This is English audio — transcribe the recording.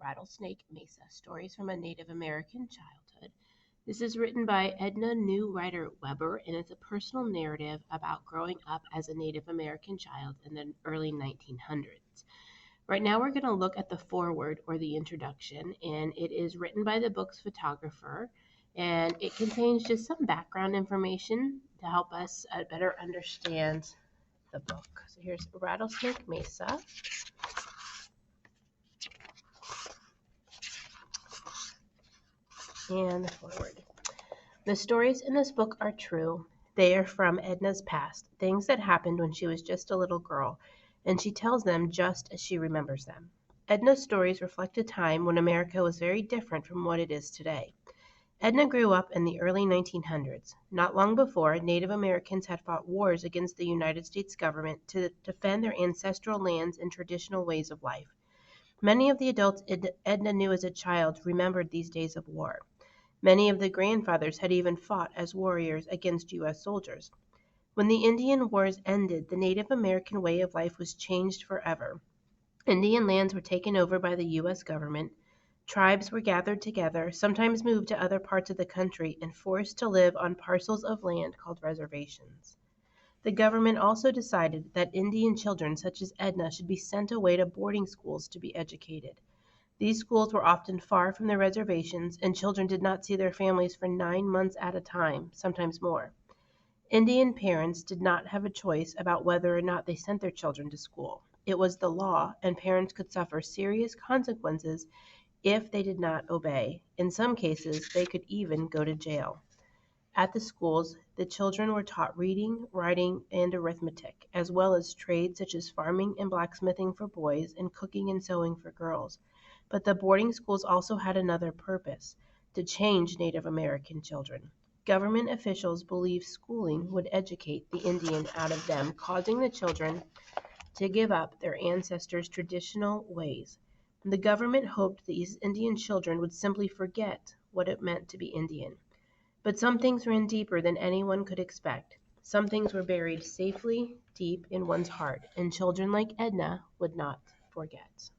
Rattlesnake Mesa, Stories from a Native American Childhood. This is written by Edna New Ryder Weber, and it's a personal narrative about growing up as a Native American child in the early 1900s. Right now, we're going to look at the foreword or the introduction, and it is written by the book's photographer, and it contains just some background information to help us better understand the book. So here's Rattlesnake Mesa. And the foreword. The stories in this book are true. They are from Edna's past, things that happened when she was just a little girl, and she tells them just as she remembers them. Edna's stories reflect a time when America was very different from what it is today. Edna grew up in the early 1900s. Not long before, Native Americans had fought wars against the United States government to defend their ancestral lands and traditional ways of life. Many of the adults Edna knew as a child remembered these days of war. Many of the grandfathers had even fought as warriors against U.S. soldiers. When the Indian Wars ended, the Native American way of life was changed forever. Indian lands were taken over by the U.S. government. Tribes were gathered together, sometimes moved to other parts of the country, and forced to live on parcels of land called reservations. The government also decided that Indian children such as Edna should be sent away to boarding schools to be educated. These schools were often far from their reservations, and children did not see their families for 9 months at a time, sometimes more. Indian parents did not have a choice about whether or not they sent their children to school. It was the law, and parents could suffer serious consequences if they did not obey. In some cases, they could even go to jail. At the schools, the children were taught reading, writing, and arithmetic, as well as trades such as farming and blacksmithing for boys and cooking and sewing for girls. But the boarding schools also had another purpose: to change Native American children. Government officials believed schooling would educate the Indian out of them, causing the children to give up their ancestors' traditional ways. The government hoped these Indian children would simply forget what it meant to be Indian. But some things ran deeper than anyone could expect. Some things were buried safely deep in one's heart, and children like Edna would not forget.